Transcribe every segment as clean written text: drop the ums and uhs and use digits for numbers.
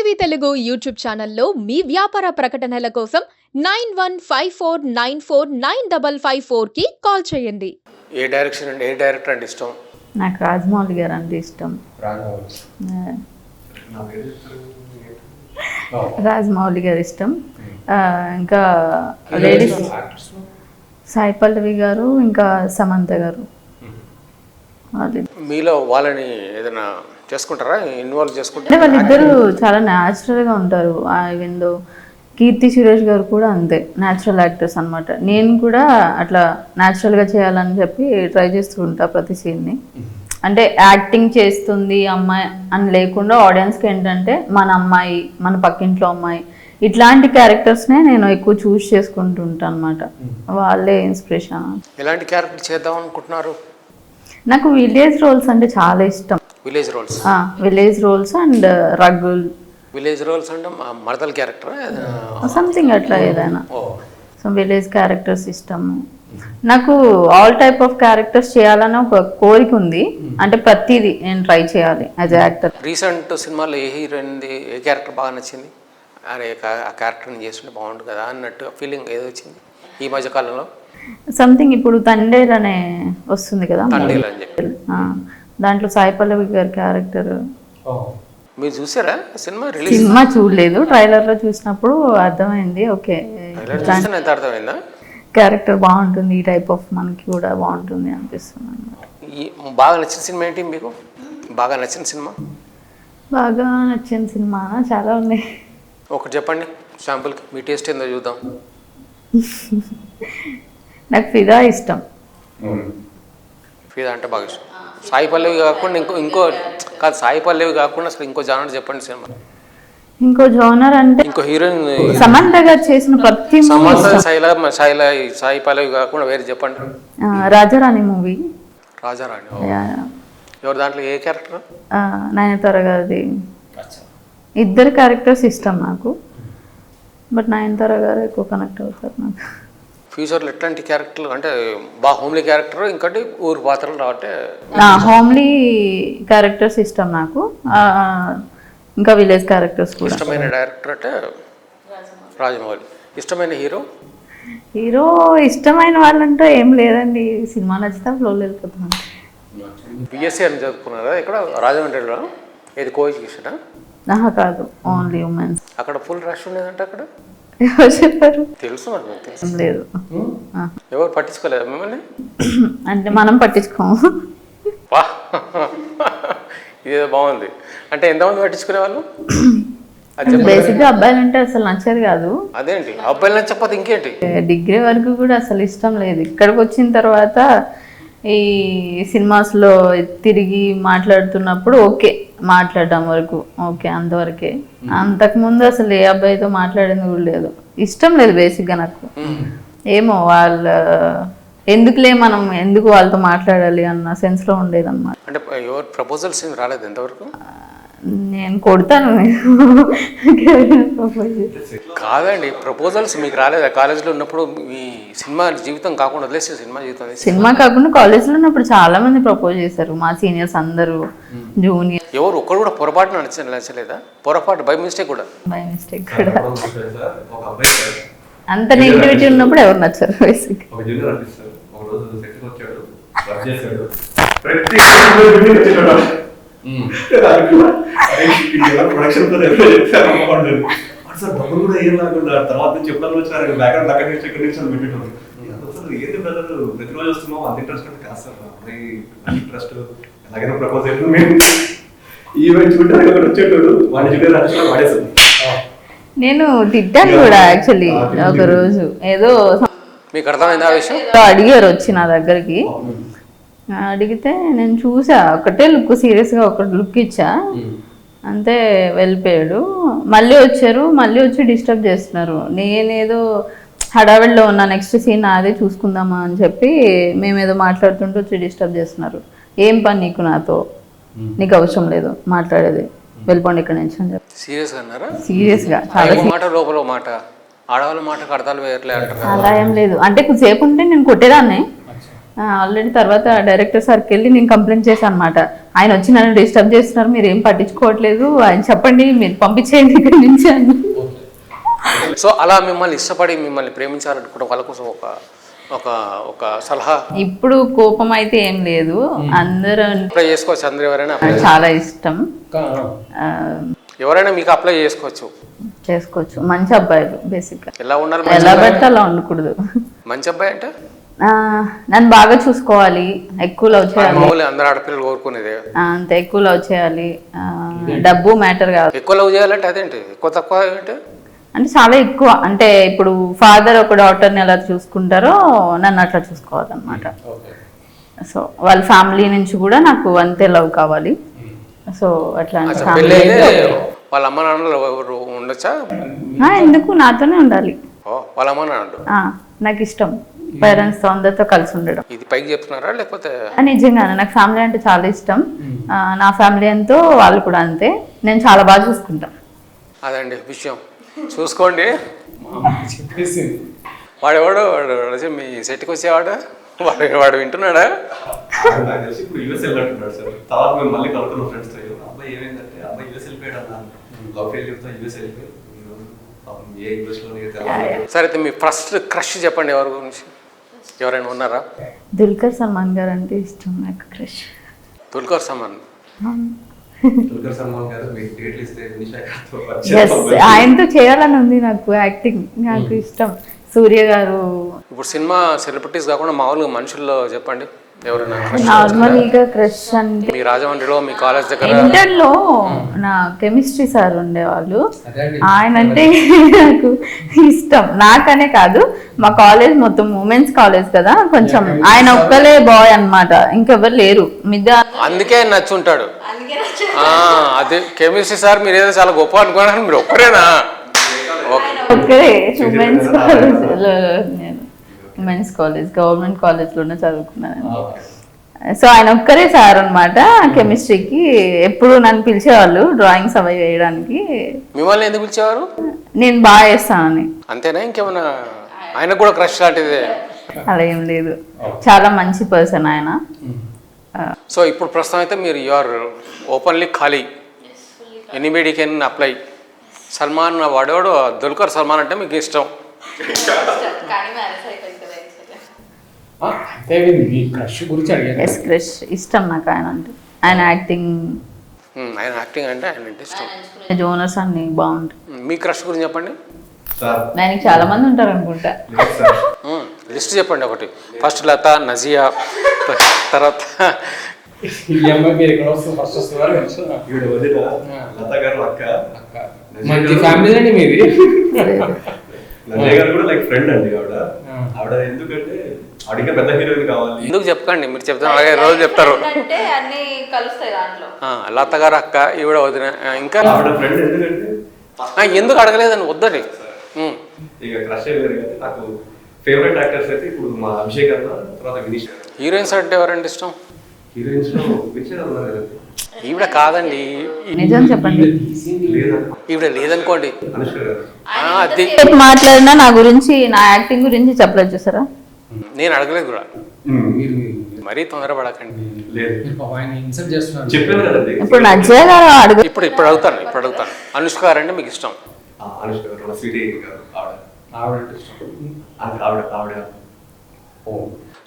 TV Telugu YouTube ఛానల్లో మీ వ్యాపార ప్రకటనల కోసం 9154949554 కి కాల్ చేయండి. ఏ డైరెక్టర్ అంటే ఇష్టం? నాకు రాజమౌళి గారు అంటే ఇష్టం. రాజమౌళి గారు ఇష్టం. ఇంకా లేడీస్ సాయి పల్లవి గారు, ఇంకా సమంత గారు. మీలో వాళ్ళని ఏదైనా చేసుకుంటారా, ఇన్వాల్వ్ చేసుకుంటారా? అంటే వాళ్ళిద్దరూ చాలా న్యాచురల్గా ఉంటారు. ఏందో కీర్తి సురేష్ గారు కూడా అంతే, న్యాచురల్ యాక్టర్స్ అనమాట. నేను కూడా అట్లా న్యాచురల్గా చేయాలని చెప్పి ట్రై చేస్తూ ఉంటా ప్రతి సీన్ని. అంటే యాక్టింగ్ చేస్తుంది అమ్మాయి అని లేకుండా ఆడియన్స్కి ఏంటంటే మన అమ్మాయి, మన పక్కింట్లో అమ్మాయి, ఇట్లాంటి క్యారెక్టర్స్నే నేను ఎక్కువ చూస్ చేసుకుంటూ ఉంటాను అనమాట. వాళ్ళే ఇన్స్పిరేషన్. ఎలాంటి క్యారెక్టర్ చేద్దాం అనుకుంటున్నారు? నాకు విలేజ్ రోల్స్ అంటే చాలా ఇష్టం. Village roles? Village roles and రగ్గుల్. విలేజ్ రోల్స్ అంటే మరదల క్యారెక్టర్ సంథింగ్ అట్లా ఏదైనా. సో విలేజ్ క్యారెక్టర్స్ ఇష్టము. నాకు ఆల్ టైప్ ఆఫ్ క్యారెక్టర్స్ చేయాలని ఒక కోరిక ఉంది. అంటే ప్రతిదీ నేను ట్రై చేయాలి యాజ్ యాక్టర్. రీసెంట్ సినిమాలో ఏ హీరోయిన్ది ఏ క్యారెక్టర్ బాగా నచ్చింది? అరే ఆ క్యారెక్టర్ని చేస్తుంటే బాగుంటుంది కదా అన్నట్టు ఫీలింగ్ ఏదో వచ్చింది ఈ మధ్యకాలంలో? సంథింగ్ ఇప్పుడు తండేల్ అనే వస్తుంది కదా, తండేల్ అని చెప్పి, దాంట్లో సాయి పల్లవి గారి క్యారెక్టర్. మీరు చూసారా సినిమా? సినిమా చూడలేదు, ట్రైలర్ లో చూసినప్పుడు అర్థమైంది. ఓకే, అర్థమైందా? క్యారెక్టర్ బాగుంటుంది, ఈ టైప్ ఆఫ్ మనకి కూడా బాగుంటుంది అనిపిస్తుంది. బాగా నచ్చిన సినిమా ఏంటి మీకు? బాగా నచ్చిన సినిమా? బాగా నచ్చిన సినిమా చాలా ఉన్నాయి. ఒకటి చెప్పండి శాంపుల్కి, మీ టేస్ట్ ఏందో చూద్దాం. నాకు ఫిదా ఇష్టం. ఫిదా అంటే బాగా ఇష్టం. సాయి పల్లవి కాకుండా ఇంకో కాదు, సాయి పల్లవి కాకుండా అసలు ఇంకో జానర్ చెప్పండి సినిమా. ఇంకో జోనర్ అంటే ఇంకో హీరోయిన్ సమంత గారు చేసిన ప్రతి సాయి పల్లవి కాకుండా వేరే చెప్పండి. రాజారాణి మూవీ. రాజారాణి ఎవరు దాంట్లో ఏ క్యారెక్టర్? నయనతార గారిది. ఇద్దరు క్యారెక్టర్స్ ఇష్టం నాకు, బట్ నయనతార గారు ఎక్కువ కనెక్ట్ అవుతారు నాకు. ఫ్యూచర్లో ఎట్లాంటి క్యారెక్టర్లు అంటే బాగా హోమ్లీ క్యారెక్టర్, ఇంకోటి ఊరు పాత్రలు రావటే? హోమ్లీ క్యారెక్టర్స్ ఇష్టం నాకు, ఇంకా విలేజ్ క్యారెక్టర్స్ కూడా. ఇష్టమైన డైరెక్టర్ అంటే రాజమౌళి. ఇష్టమైన హీరో? హీరో ఇష్టమైన వాళ్ళంటే ఏం లేదండి, సినిమా నచ్చితే ఫ్లోలో వెళ్ళిపోతున్నాను. బిఎస్సీ అని చదువుకున్నారా ఇక్కడ రాజమండ్రిలో? ఏది కో ఎడ్యుకేషనా? కాదు, ఓన్లీ ఉమెన్స్. అక్కడ ఫుల్ రష్ ఉండేదంటే అక్కడ? ఎవరు చెప్పారు? తెలుసు నాకు, తెలుసు. లేదు, ఎవరు పట్టించుకోలేదు మిమ్మల్ని? అంటే మనం పట్టించుకోము. వా, ఇదేదో బాగుంది. అంటే ఎంతమంది పట్టించుకునే వాళ్ళు? బేసిక్గా అబ్బాయిలు అంటే అసలు నచ్చేది కాదు. అదేంటి అబ్బాయిలు నచ్చకపోతే ఇంకేంటి? డిగ్రీ వరకు కూడా అసలు ఇష్టం లేదు. ఇక్కడికి వచ్చిన తర్వాత ఈ సినిమాస్లో తిరిగి మాట్లాడుతున్నప్పుడు ఓకే, మాట్లాడడం వరకు ఓకే, అంతవరకే. అంతకుముందు అసలు ఏ అబ్బాయితో మాట్లాడేది కూడా లేదు, ఇష్టం లేదు బేసిక్గా నాకు. ఏమో వాళ్ళ ఎందుకులే, మనం ఎందుకు వాళ్ళతో మాట్లాడాలి అన్న సెన్స్లో ఉండేదన్నమాట. అంటే ఎవరు ప్రపోజల్స్ ఏమి రాలేదు ఎంతవరకు? నేను కొడతాను. కాదండి, ప్రపోజల్స్ మీకు రాలేదా కాలేజ్లో ఉన్నప్పుడు? మీ సినిమా జీవితం కాకుండా వదిలేసి సినిమా జీవితం? సినిమా కాకుండా కాలేజ్లో ఉన్నప్పుడు చాలా మంది ప్రపోజ్ చేశారు, మా సీనియర్స్ అందరూ, జూనియర్. ఎవరు ఒక్కరు కూడా పొరపాటున నచ్చలేదా? పొరపాటు, బై మిస్టేక్ కూడా? బై మిస్టేక్ కూడా. అంత నెగిటివిటీ ఉన్నప్పుడు ఎవరు నచ్చారు బేసిక్. నేను తిట్టాను కూడా యాక్చువల్లీ. ఒక రోజు ఏదో మీకు అర్థమైంది ఆ విషయం? అడిగారు వచ్చి నా దగ్గరికి, అడిగితే నేను చూసా, ఒకటే లుక్, సీరియస్గా ఒక లుక్ ఇచ్చా, అంతే వెళ్ళిపోయాడు. మళ్ళీ వచ్చారు, మళ్ళీ వచ్చి డిస్టర్బ్ చేస్తున్నారు. నేనేదో హడావిడిలో ఉన్నా, నెక్స్ట్ సీన్ అదే చూసుకుందామా అని చెప్పి మేమేదో మాట్లాడుతుంటూ వచ్చి డిస్టర్బ్ చేస్తున్నారు. ఏం పని నీకు నాతో, నీకు అవసరం లేదు మాట్లాడేది, వెళ్ళిపోండి ఇక్కడ నుంచి అని చెప్పి. సీరియస్గా చాలా మాట లోపల మాట, ఆడవాళ్ళ మాట కడతాలు వేయట్లే అంటారు. అలా ఏం లేదు, అంటే కొద్దిసేపు ఉంటే నేను కొట్టేదాన్ని, ఆల్రెడీ తర్వాత డైరెక్టర్ సార్కి వెళ్ళి నేను కంప్లైంట్ చేశాను అనమాట. ఆయన వచ్చి నన్ను డిస్టర్బ్ చేస్తున్నారు, మీరు ఏం పట్టించుకోవట్లేదు, ఆయన చెప్పండి మీరు పంపించేయండి ఇక్కడి నుంచి అని. సో అలా మిమ్మల్ని ఇష్టపడి మిమ్మల్ని ప్రేమించాలనుకుంటే వాళ్ళ కోసం ఒక ఒక ఒక సలహా ఇప్పుడు కోపం అయితే ఏం లేదు, అందరూ అప్లై చేసుకోవచ్చు. అందరూ ఎవరైనా చాలా ఇష్టం, ఎవరైనా మీకు అప్లై చేసుకోవచ్చు. మంచి అబ్బాయిలు బేసిక్గా. ఎలా ఉండాలి? ఎలా పడితే అలా ఉండకూడదు. మంచి అబ్బాయి అంటే నన్ను బాగా చూసుకోవాలి, ఎక్కువ లవ్ చేయాలి, అందరు ఆడపిల్లలు కోరుకునేదే అంత ఎక్కువ లవ్ చేయాలి, డబ్బు మ్యాటర్ కాదు. ఎక్కువ లవ్ చేయాలంటే అదేంటి ఎక్కువ తక్కువ ఏంటి అంటే చాలా ఎక్కువ, అంటే ఇప్పుడు ఫాదర్ ఒక డాటర్ని ఎలా చూసుకుంటారో నన్ను అట్లా చూసుకోవాలన్నమాట. సో వాళ్ళ ఫ్యామిలీ నుంచి కూడా నాకు అంతే లవ్ కావాలి. సో అట్లా వాళ్ళ అమ్మ నాన్నలు ఎవరు ఉండొచ్చా? ఎందుకు, నాతోనే ఉండాలి. వాళ్ళ అమ్మ నాన్నలు నాకు ఇష్టం, పేరెంట్స్ తో అందరితో కలిసి ఉండడం. ఇది పైకి చెప్తున్నారా లేకపోతే? నిజంగానే నాకు ఫ్యామిలీ అంటే చాలా ఇష్టం. నా ఫ్యామిలీ ఎంతో వాళ్ళు కూడా అంతే, నేను చాలా బాగా చూసుకుంటాను. అదండి విషయం, చూసుకోండి. వాడెవడు వాడు మీ సెట్కి వచ్చేవాడు, వాడు వింటున్నాడా? ఇప్పుడు యూఎస్ వెళ్ళినట్టున్నాడు సార్. తర్వాత మేము మళ్ళీ కలుపుకున్నాం ఫ్రెండ్స్ తో. అబ్బాయి ఏమైందంటే అబ్బాయి యూఎస్ వెళ్ళిపోయాడు అన్నాను. లవ్ ఫెయిల్యూర్ తో యూఎస్ వెళ్ళిపోయాడు. ఏ ఇంగ్లీష్ లో సరే అయితే మీ ఫస్ట్ క్రష్ చెప్పండి, ఎవరి గురించి, ఎవరైనా ఉన్నారా? దుల్కర్ సల్మాన్ గారు అంటే ఇష్టం నాకు, క్రష్. దుల్కర్ సల్మాన్ గారు మీకు డేట్లు ఇస్తే ఆయనతో చేయాలని ఉంది నాకు, యాక్టింగ్ నాకు ఇష్టం. సూర్య గారు. ఇప్పుడు సినిమా సెలబ్రిటీస్ కాకుండా మామూలుగా మనుషుల్లో చెప్పండి ఎవరైనా. నార్మల్గా క్రష్ అంటే మీ రాజమండ్రిలో మీ కాలేజ్ దగ్గర ఇంటర్లో నా కెమిస్ట్రీ సార్ ఉండేవాళ్ళు, ఆయన అంటే నాకు ఇష్టం. నాకనే కాదు, మా కాలేజ్ మొత్తం ఉమెన్స్ కాలేజ్ కదా, కొంచెం ఆయన ఒక్కలే బాయ్ అన్నమాట, ఇంకెవరు లేరు. అందుకే నచ్చుంటాడు. అదే కెమిస్ట్రీ సార్ మీరు ఏదో చాలా గొప్ప అనుకున్నాను, మీరు ఒక్కరేనా? ఒక్కరే women's college, women's college government కాలేజ్లోనే చదువుకున్నాను. సో ఆయన ఒక్కరే సార్ అనమాట కెమిస్ట్రీకి. ఎప్పుడు నన్ను పిలిచేవాళ్ళు డ్రాయింగ్స్ అవి వేయడానికి. మిమ్మల్ని ఎందుకు పిలిచేవారు? నేను బాగా చేస్తానని. అంతేనా, ఇంకేమన్నా ఆయన కూడా క్రష్ లాంటిదే? అలా ఏం లేదు, చాలా మంచి పర్సన్ ఆయన. సో ఇప్పుడు ప్రస్తుతం అయితే మీరు యూఆర్ ఓపెన్లీ ఖాళీ, ఎనీబడి కెన్ అప్లై. సల్మాన్ వాడేవాడు దుల్కర్ సల్మాన్ అంటే మీకు ఇష్టం? క్రష్ ఇష్టం నాకు ఆయన అంటే, ఆయన యాక్టింగ్. ఆయన యాక్టింగ్ అంటే ఆయన అంటే ఇష్టం. జోనర్స్ అన్ని బాగుంటాయి. మీ క్రష్ గురించి చెప్పండి. దానికి చాలా మంది ఉంటారు అనుకుంటా. లిస్ట్ చెప్పండి ఒకటి. ఫస్ట్ లత, నజియా, తర్వాత ఎందుకంటే అడిగే పెద్ద హీరోయిన్ కావాలి. ఎందుకు చెప్పకండి, మీరు చెప్తాను అలాగే రోజు చెప్తారు. లత గారు అక్క, ఈవిడ వదిన, ఇంకా ఫ్రెండ్. ఎందుకంటే ఎందుకు అడగలేదని వద్దని. ఇక క్రష్ నాకు ఫేవరెట్ యాక్టర్స్ అయితే ఇప్పుడు మా అభిషేక్ అన్న, తర్వాత వినీష్. హీరోయిన్స్ అంటే ఎవరంటే ఇష్టం? హీరోయిన్స్ లో విజయ్ ఉన్నారు కదండి. ఈవిడ కాదండి, నిజం చెప్పండి. ఈవిడ లేదనుకోండి. అది మాట్లాడినా నా గురించి, నా యాక్టింగ్ గురించి చెప్పలేదు చూసారా. నేను అడగలేదు కూడా, మరీ తొందరపడకండి. ఇప్పుడు నజ్జయ్య గారు అడుగు. ఇప్పుడు అడుగుతాను. అనుష్క గారు అంటే మీకు ఇష్టం?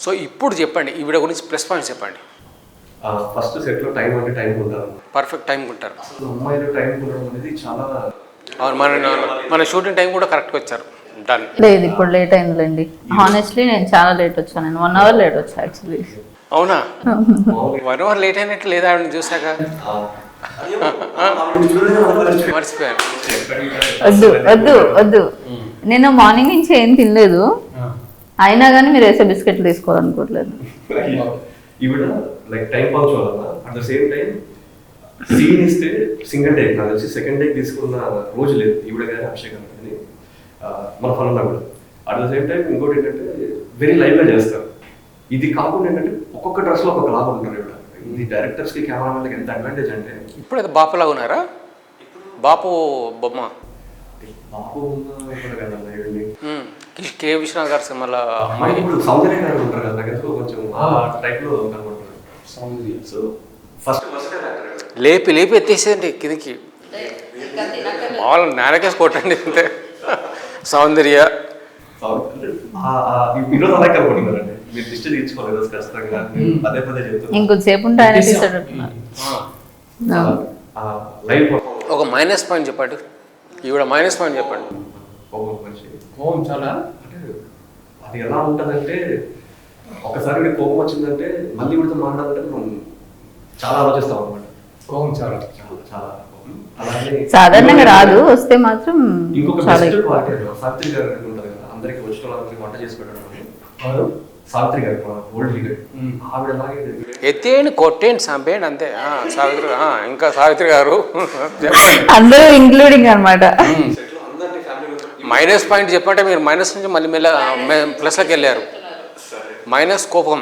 సో ఇప్పుడు చెప్పండి, ఈవిడ గురించి ప్లస్ పాయింట్స్ చెప్పండి. ఫస్ట్ సెట్ లో టైం అంటే టైం ఉంటారు, పర్ఫెక్ట్ టైం ఉంటారు. అమ్మాయిలు టైం ఉండడం అనేది చాలా. మన షూటింగ్ టైం కూడా కరెక్ట్గా వచ్చారు. డన్. లేదు ఇప్పుడు లేట్ అయిందిలేండి. హానెస్ట్లీ నేను చాలా లేట్ వచ్చాను, నేను 1 hour లేట్ వచ్చా యాక్చువల్లీ. అవునా? 1 hour లేట్ అయినట్టు లేదా ఆవిడ చూసాక? మర్చిపోయాను. వద్దు నేను మార్నింగ్ నుంచి ఏం తినలేదు, అయినా కానీ మీరు వేసే బిస్కెట్లు తీసుకోవాలనుకోవట్లేదు. ఈవిడ లైక్ టైం పంచుకోవాలి. At the same time scene ఇస్తే సింగిల్ టేక్, నాకు తెలిసి సెకండ్ టేక్ తీసుకున్న రోజు లేదు ఈవిడ కానీ అభిషేక్ అని మన ఫలంలో కూడా. అట్ ద సేమ్ టైం ఇంకోటి ఏంటంటే వెరీ లైవ్గా చేస్తారు. ఇది కాకుండా ఏంటంటే ఒక్కొక్క డ్రెస్లో ఒక్కొక్క లాభం ఉంటారు ఈవిడ. ఇది డైరెక్టర్స్కి, కెమెరామెన్లకి ఎంత అడ్వాంటేజ్ అంటే. ఇప్పుడు అది బాపులాగా ఉన్నారా? బాపు బొమ్మ బాపు కే విశ్వనాథ్ గారు సినిమాలో సౌందర్య గారు ఉంటారు కదా, కొంచెం ఆ టైప్లో కనబడుతున్నాడు. సో ఫస్ట్ లేపి ఎత్తేసేయండి కిందికి, మామూలు నేలకేసి కొట్టండి అంతే. సౌందర్య ఈరోజు అలా కనబడుతున్నారండి. మీరు దిష్టి తీర్చుకోలేదు ఖచ్చితంగా, పదే చెప్తున్నారు. ఇంకొద్దిసేపు ఉంటే ఆయన తీసాడంటున్నారు. లైవ్ ఒక మైనస్ పాయింట్ చెప్పండి, ఈవిడ మైనస్ పాయింట్ చెప్పండి. కోపం చాలా అంటే అది ఎలా ఉంటుందంటే, ఒకసారి మీకు కోపం వచ్చిందంటే మళ్ళీ వీడితో మాట్లాడాలంటే మనం చాలా ఆలోచిస్తాం అనమాట. కోపం చాలా చాలా చాలా అలాగే సాధారణంగా రాదు, వస్తే మాత్రం ఇంకొక చాలా బెస్ట్ ఎక్కువ. పార్టీ సావిత్రి గారు ఉంటుంది కదా, అందరికి వచ్చిన వాళ్ళకి వంట చేసి పెట్టడం. సావిత్రి గారు ఓల్డ్ లీడర్, ఆవిడ అలాగే ఎత్తేయండి, కొట్టేయండి, చంపేయండి అంతే. సావిత్రి, ఇంకా సావిత్రి గారు అందరూ ఇంక్లూడింగ్ అన్నమాట. మైనస్ పాయింట్ చెప్పంటే మీరు మైనస్ నుంచి మళ్ళీ ప్లస్లోకి వెళ్ళారు. మైనస్ కోపం.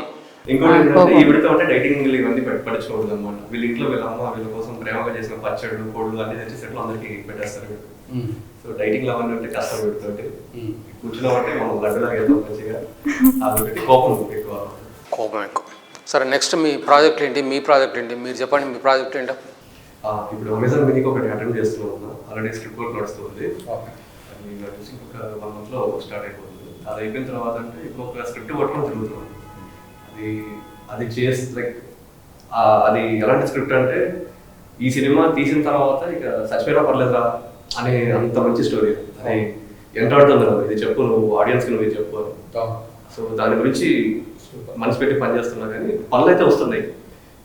ఇంకోటి ఏంటంటే ఈవిడతో అంటే డైటింగ్ ఇవన్నీ పట్టించుకోవద్దు అనమాట. వీళ్ళ ఇంట్లో వీళ్ళ అమ్మ వీళ్ళ కోసం ప్రేమగా చేసిన పచ్చళ్ళు కోళ్ళు అన్ని తెచ్చి సెట్లు అందరికి పెట్టేస్తారు. సో డైటింగ్ లో అవన్నీ అంటే కష్టం పెడుతుంటే కూర్చున్నామంటే మనం లడ్డులాగా వెళ్తాం మంచిగా. అదొకటి కోపం ఎక్కువ. సరే, నెక్స్ట్ మీ ప్రాజెక్ట్ ఏంటి? మీరు చెప్పండి, మీ ప్రాజెక్ట్ ఏంటో. ఇప్పుడు అమెజాన్ మినీకి ఒకటి అటెంప్ట్ చేస్తున్నాం. ఆల్రెడీ స్క్రిప్ట్ వర్క్ నడుస్తుంది. ఇంకొక 1 month లో స్టార్ట్ అయిపోతుంది. అది అయిపోయిన తర్వాత అంటే ఇంకొక స్క్రిప్ట్ వర్క్ జరుగుతున్నాం. అది చేసి లైక్ అది ఎలాంటి స్క్రిప్ట్ అంటే, ఈ సినిమా తీసిన తర్వాత ఇక చచ్చిపోయినా పర్లేదురా అనే అంత మంచి స్టోరీ. అది ఎంటాడుతుంది కదా, ఇది చెప్పు నువ్వు ఆడియన్స్కి, నువ్వు ఇది చెప్పు. సో దాని గురించి మనసు పెట్టి పనిచేస్తున్నా, కానీ పనులు అయితే వస్తున్నాయి,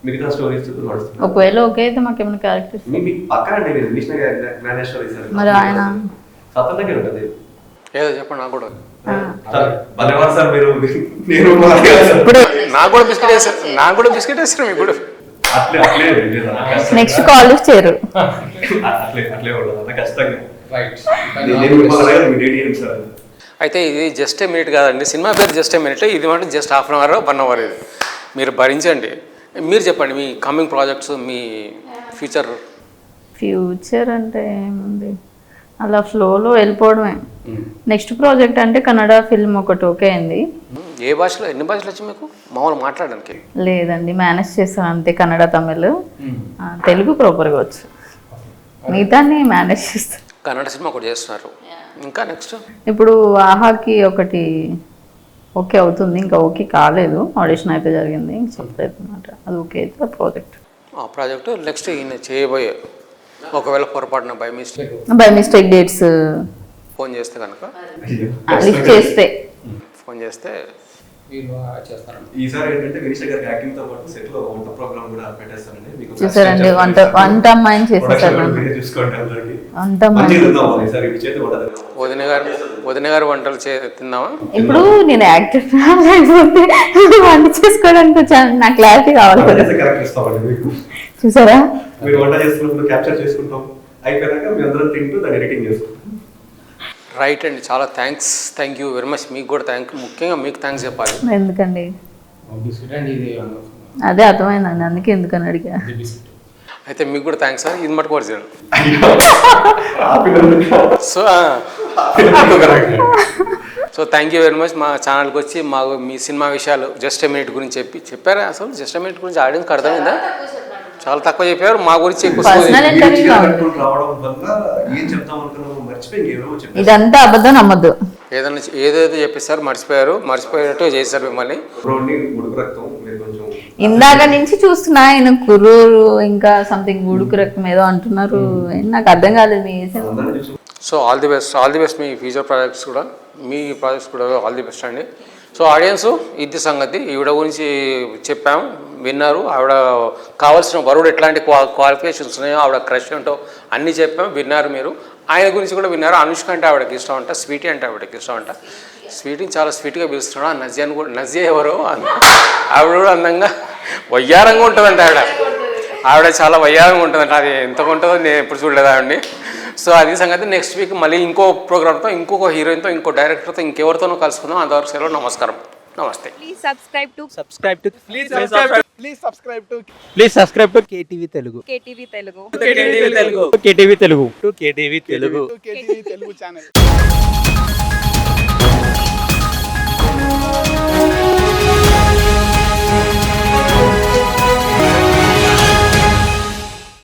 మిగతా స్టోరీస్ నడుస్తున్నాయి. ఒకవేళ ఓకే అయితే మాకేమైనా క్యారెక్టర్స్ మీ పక్క అండి, మీరు విష్ణు జ్ఞానేశ్వరి సార్ మరి ఆయన సత్తం దగ్గర ఉంటుంది. ఏదో చెప్పండి నాకు కూడా. ధన్యవాదాలు సార్. మీరు నేను నాకు కూడా బిస్కెట్ వేస్తారు ఇప్పుడు. అట్లే అట్లే నెక్స్ట్ కాల్ చేయరు. అట్లే ఉండదు ఖచ్చితంగా. అయితే ఇది జస్ట్ ఏ మినిట్ కాదండి, సినిమా పేరు జస్ట్ ఏ మినిట్, ఇది అంటే జస్ట్ ½ an hour 1 hour. ఇది మీరు భరించండి. మీరు చెప్పండి మీ కమింగ్ ప్రాజెక్ట్స్, మీ ఫ్యూచర్ అంటే ఏముంది, అలా ఫ్లోలో వెళ్ళిపోవడమే. నెక్స్ట్ ప్రాజెక్ట్ అంటే కన్నడ ఫిల్మ్ ఒకటి ఓకే అయింది. ఏ భాషలో, ఎన్ని భాషలు వచ్చి మీకు మామూలు మాట్లాడడానికి? లేదండి, మేనేజ్ చేస్తాను అంతే. కన్నడ, తమిళ్, తెలుగు ప్రాపర్గా వచ్చు, మిగతాన్ని మేనేజ్ చేస్తాను. కన్నడ సినిమా ఒకటి చేస్తున్నారు. ఇంకా నెక్స్ట్ ఇప్పుడు ఆహాకి ఒకటి ఓకే అవుతుంది, ఇంకా ఓకే కాలేదు, ఆడిషన్ అయితే జరిగింది, ఇంక చెప్పలేదు అనమాట. అది ఓకే అయితే ఆ ప్రాజెక్టు నెక్స్ట్ ఈయన చేయబోయే, ఒకవేళ పొరపాటున బై మిస్టేక్ డేట్స్ ఫోన్ చేస్తే కనుక, లిఫ్ట్ చేస్తే ఫోన్ చేస్తే ఈసారి ఏంటంటే వినీష్ గారికి యాక్టింగ్ తో పాటు సెట్ లో వంట ప్రోగ్రామ్ కూడా పెట్టేస్తానండి. మీకు చూసారండి, వంట అమ్మాయిని చేసేసారు. చూసుకోండి అందరికి. వంట అమ్మాయి వదిన గారు వంటలు తిందామా? ఇప్పుడు నేను యాక్టర్ లేకపోతే వంట చేసుకోవడానికి వచ్చాను, నాకు క్లారిటీ కావాలి కదా. చూసారా, మీరు వంట చేస్తున్నప్పుడు క్యాప్చర్ చేసుకుంటాం, అయిపోయాక మీ అందరం తింటూ దాన్ని ఎడిటింగ్ చేసుకుంటాం. రైట్ అండి, చాలా థ్యాంక్ యూ వెరీ మచ్. మీకు కూడా ముఖ్యంగా మీకు థ్యాంక్స్ చెప్పాలి. ఎందుకండి, అదే అర్థమైందండి, అందుకే ఎందుకని అడిగా. అయితే మీకు కూడా థ్యాంక్స్ సార్. ఇది మటుకు original. So thank you very much. మా ఛానల్కి వచ్చి మాకు మీ సినిమా విషయాలు జస్ట్ ఏ మినిట్ గురించి చెప్పారా? అసలు జస్ట్ ఏ మినిట్ గురించి ఆడియన్స్కి అర్థమైందా? చాలా తక్కువ చెప్పారు, మా గురించి ఎక్కువ. ఇదంతా అబద్ధం, నమ్మద్దు. ఏదైతే చెప్పేసారు మర్చిపోయేటట్టు చేశారు మిమ్మల్ని. ఇందాక నుంచి చూస్తున్నా, ఆయన కుర్రూరు ఇంకా సంథింగ్ ఉడుకు రకం ఏదో అంటున్నారు, నాకు అర్థం కాలేదు. So all the best me future projects కూడా, ఆల్ ది బెస్ట్ అండి. సో ఆడియన్స్, ఇది సంగతి. ఈవిడ గురించి చెప్పాము, విన్నారు. ఆవిడ కావాల్సిన వరుడు ఎట్లాంటి క్వాలిఫికేషన్స్ ఉన్నాయో, ఆవిడ క్రష్ ఏంటో అన్నీ చెప్పాము, విన్నారు మీరు. ఆయన గురించి కూడా విన్నారు. అనుష్క అంటే ఆవిడకి ఇష్టం అంట, స్వీటీ అంటే ఆవిడకి ఇష్టం అంట. స్వీటీని చాలా స్వీట్గా పిలుస్తున్నాడు. నజియాని కూడా, నజియా ఎవరో, ఆవిడ కూడా అందంగా వయ్యారంగా ఉంటుందంట. ఆవిడ చాలా వయ్యారంగా ఉంటుందంట. అది ఎంతగా ఉంటుందో నేను ఎప్పుడు చూడలేదు ఆవిడని. సో అది సంగతి. నెక్స్ట్ వీక్ మళ్ళీ ఇంకో ప్రోగ్రామ్తో, ఇంకొక హీరోయిన్తో, ఇంకో డైరెక్టర్తో, ఇంకెవరితోనో కలుసుకుందాం. అంతవరకు సెలవు. నమస్కారం, నమస్తే. Please subscribe to KTV Telugu. KTV Telugu channel.